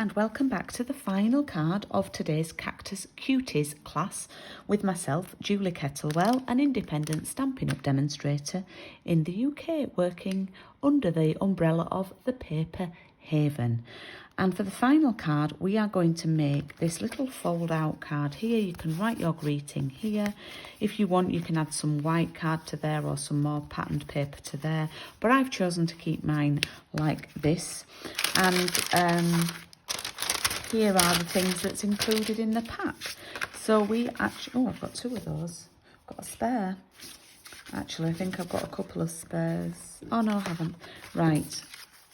and welcome back to the final card of today's Cactus Cuties class with myself, Julie Kettlewell, an independent Stampin' Up! Demonstrator in the UK, working under the umbrella of the Paper Haven. And for the final card, we are going to make this little fold-out card here. You can write your greeting here. If you want, you can add some white card to there or some more patterned paper to there. But I've chosen to keep mine like this. And here are the things that's included in the pack. So we actually... Oh, I've got two of those. I've got a spare. Actually, I think I've got a couple of spares. Oh, no, I haven't. Right.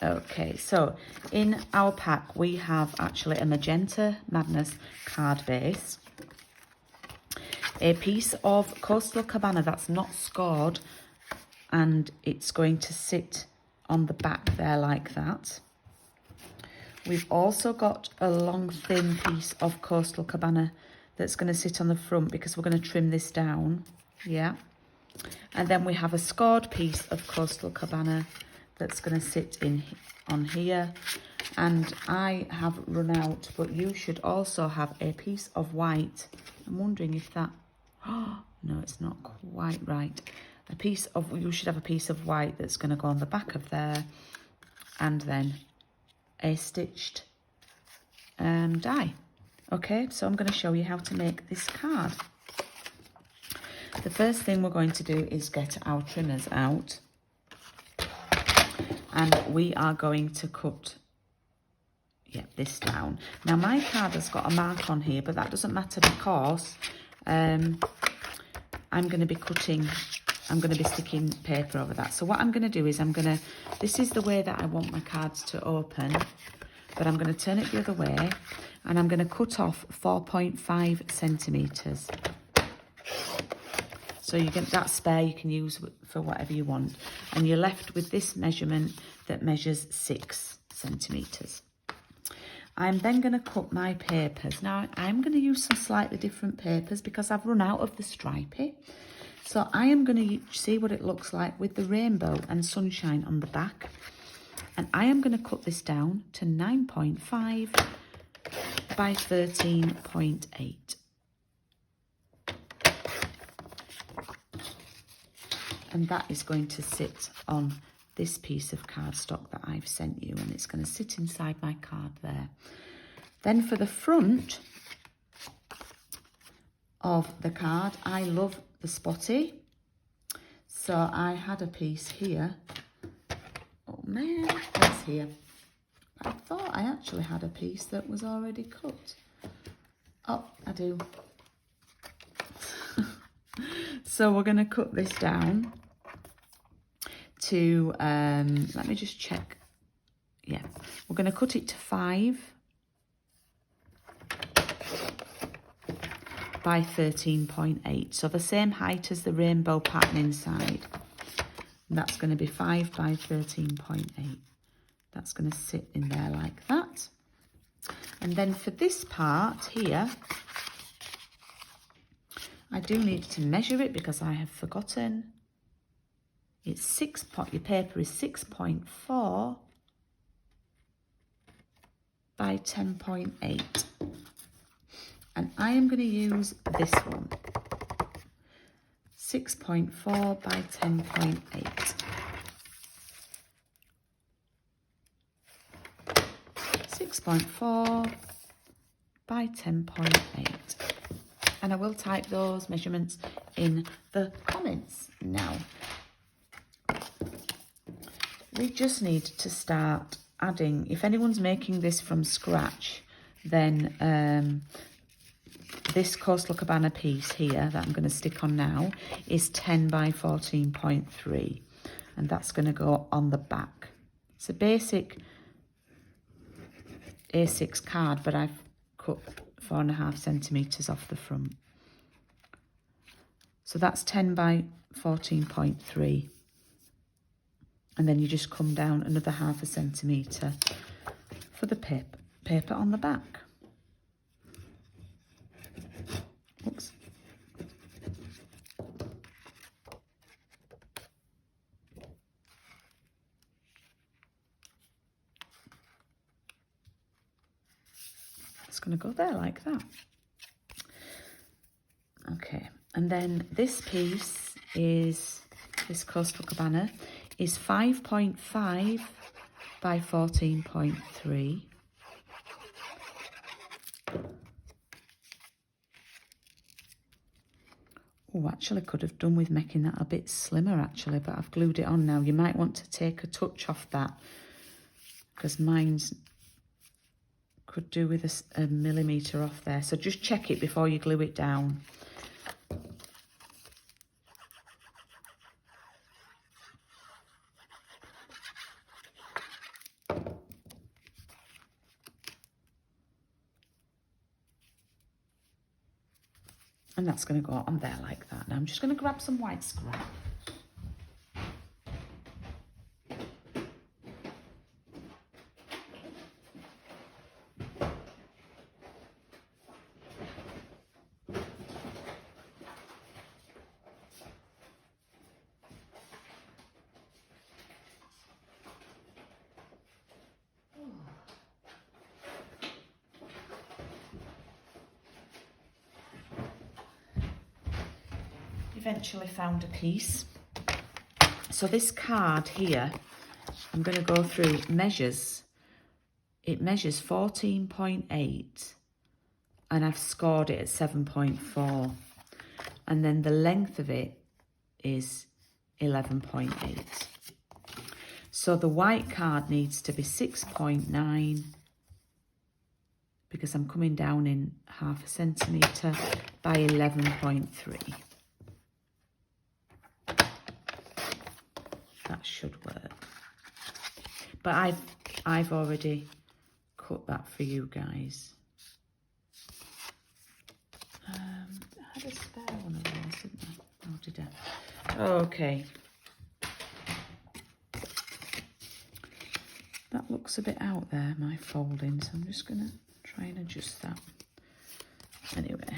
Okay, so in our pack we have actually a Magenta Madness card base, a piece of Coastal Cabana that's not scored, and it's going to sit on the back there like that. We've also got a long thin piece of Coastal Cabana that's going to sit on the front because we're going to trim this down, yeah. And then we have a scored piece of Coastal Cabana that's going to sit on here, and I have run out, but you should also have a piece of white. I'm wondering if that... Oh no, it's not quite right. You should have a piece of white that's going to go on the back of there, and then a stitched die. Okay, so I'm going to show you how to make this card. The first thing we're going to do is get our trimmers out. And we are going to cut, this down. Now, my card has got a mark on here, but that doesn't matter because I'm going to be sticking paper over that. So what I'm going to do is this is the way that I want my cards to open, but I'm going to turn it the other way, and I'm going to cut off 4.5 centimetres. So you get that spare you can use for whatever you want. And you're left with this measurement that measures 6 centimetres. I'm then going to cut my papers. Now, I'm going to use some slightly different papers because I've run out of the stripy. So I am going to see what it looks like with the rainbow and sunshine on the back. And I am going to cut this down to 9.5 by 13.8. And that is going to sit on this piece of cardstock that I've sent you, and it's going to sit inside my card there. Then for the front of the card, I love the spotty. So I had a piece here. Oh man, that's here. I thought I actually had a piece that was already cut. Oh, I do. So we're going to cut this down to, let me just check. Yeah, we're going to cut it to 5 by 13.8. So the same height as the rainbow pattern inside. And that's going to be 5 by 13.8. That's going to sit in there like that. And then for this part here, I do need to measure it because I have forgotten. It's your paper is 6.4 by 10.8. And I am going to use this one. 6.4 by 10.8. 6.4 by 10.8. And I will type those measurements in the comments now. We just need to start adding, if anyone's making this from scratch, then this Coastal Cabana piece here that I'm going to stick on now is 10 by 14.3, and that's going to go on the back. It's a basic A6 card, but I've cut 4.5 centimetres off the front. So that's 10 by 14.3. And then you just come down another 0.5 centimetre for the paper on the back. Oops. going to go there like that. Okay, and then this piece is, this Coastal Cabana is 5.5 by 14.3. Oh, actually could have done with making that a bit slimmer actually, but I've glued it on now. You might want to take a touch off that because mine's could do with a millimetre off there. So just check it before you glue it down. And that's going to go on there like that. Now I'm just going to grab some white scrap. Eventually found a piece. So this card here, I'm going to go through measures. It measures 14.8 and I've scored it at 7.4, and then the length of it is 11.8. So the white card needs to be 6.9 because I'm coming down in 0.5 centimetre by 11.3. That should work. But I've already cut that for you guys. I had a spare one of those, didn't I? Oh, did I? Okay. That looks a bit out there, my folding, so I'm just going to try and adjust that. Anyway,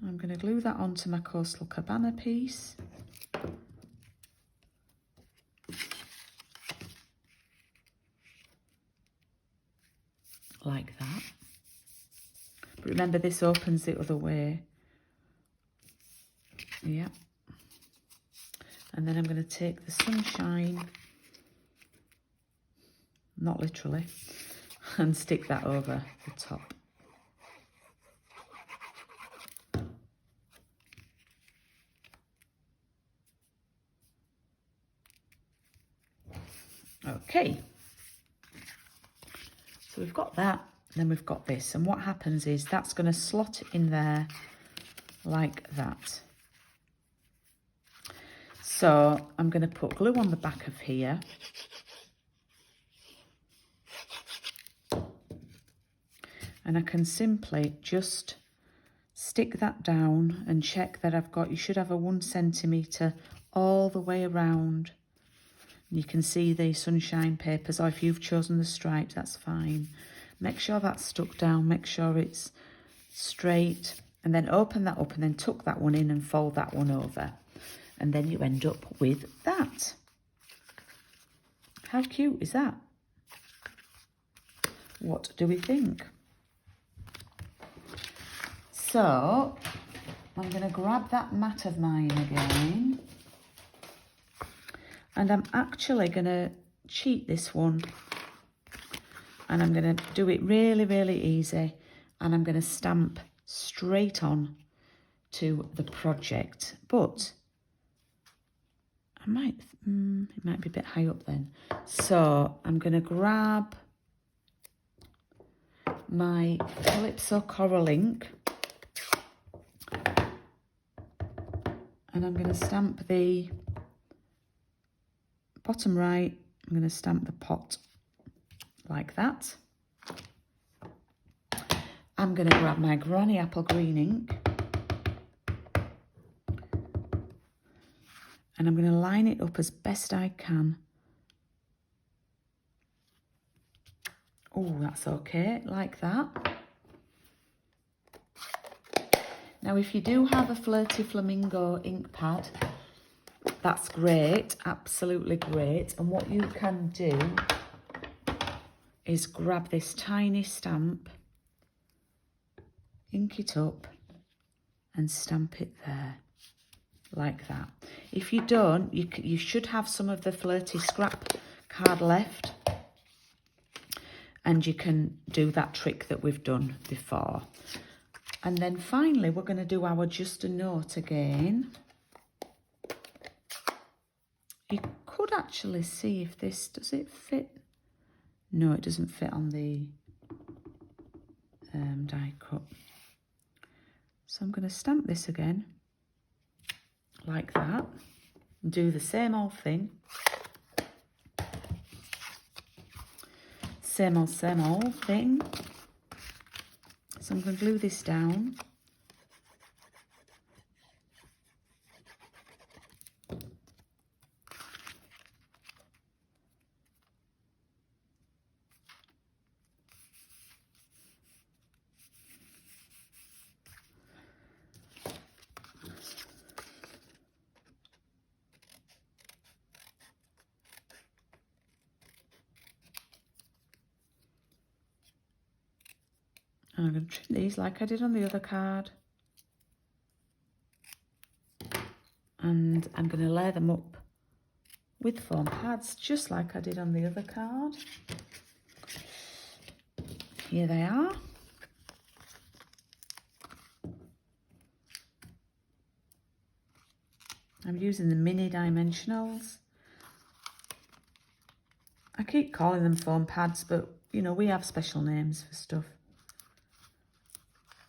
I'm going to glue that onto my Coastal Cabana piece. Like that. But remember, this opens the other way. Yeah. And then I'm going to take the sunshine, not literally, and stick that over the top. Okay. So we've got that, then we've got this. And what happens is that's going to slot in there like that. So I'm going to put glue on the back of here. And I can simply just stick that down and check that I've got, you should have a 1 centimetre all the way around. You can see the sunshine papers, or if you've chosen the stripes, that's fine. Make sure that's stuck down, make sure it's straight, and then open that up and then tuck that one in and fold that one over. And then you end up with that. How cute is that? What do we think? So, I'm going to grab that mat of mine again. And I'm actually going to cheat this one. And I'm going to do it really, really easy. And I'm going to stamp straight on to the project. But I might, it might be a bit high up then. So I'm going to grab my Calypso Coral ink. And I'm going to stamp the bottom right, I'm going to stamp the pot like that. I'm going to grab my Granny Apple Green ink and I'm going to line it up as best I can. Oh, that's okay, like that. Now, if you do have a Flirty Flamingo ink pad, that's great, absolutely great. And what you can do is grab this tiny stamp, ink it up and stamp it there, like that. If you don't, you should have some of the Flirty scrap card left, and you can do that trick that we've done before. And then finally, we're going to do our Just a Note again. You could actually see if this, does it fit? No, it doesn't fit on the die cut. So I'm going to stamp this again, like that, and do the same old thing. Same old thing. So I'm going to glue this down. And I'm going to trim these like I did on the other card. And I'm going to layer them up with foam pads, just like I did on the other card. Here they are. I'm using the mini dimensionals. I keep calling them foam pads, but you know, we have special names for stuff.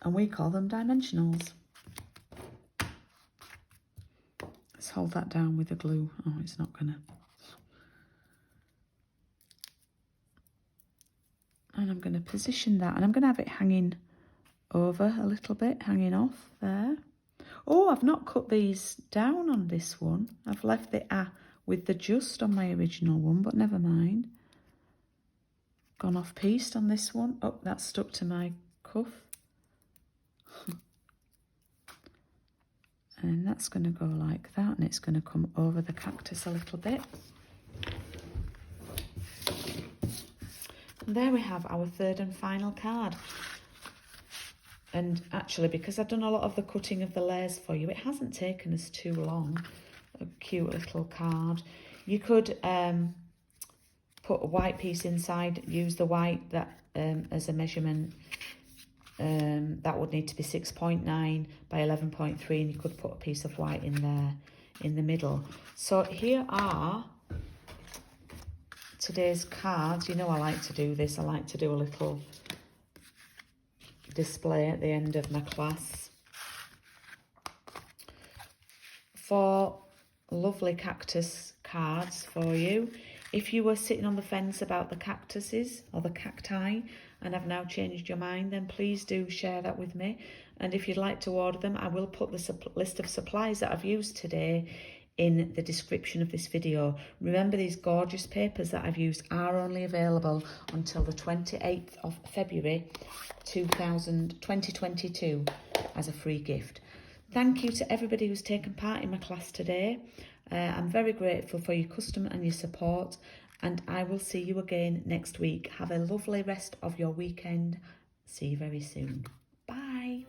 And we call them dimensionals. Let's hold that down with the glue. Oh, it's not gonna. And I'm gonna position that, and I'm gonna have it hanging over a little bit, hanging off there. Oh, I've not cut these down on this one. I've left the with the just on my original one, but never mind. Gone off pieced on this one. Oh, that's stuck to my cuff. And that's going to go like that, and it's going to come over the cactus a little bit. And there we have our third and final card. And actually, because I've done a lot of the cutting of the layers for you, it hasn't taken us too long. A cute little card. You could put a white piece inside, use the white that as a measurement. That would need to be 6.9 by 11.3, and you could put a piece of white in there in the middle. So here are today's cards. You know I like to do this. I like to do a little display at the end of my class. 4 lovely cactus cards for you. If you were sitting on the fence about the cactuses or the cacti and have now changed your mind, then please do share that with me. And if you'd like to order them, I will put the list of supplies that I've used today in the description of this video. Remember, these gorgeous papers that I've used are only available until the 28th of February 2022 as a free gift. Thank you to everybody who's taken part in my class today. I'm very grateful for your custom and your support, and I will see you again next week. Have a lovely rest of your weekend. See you very soon. Bye.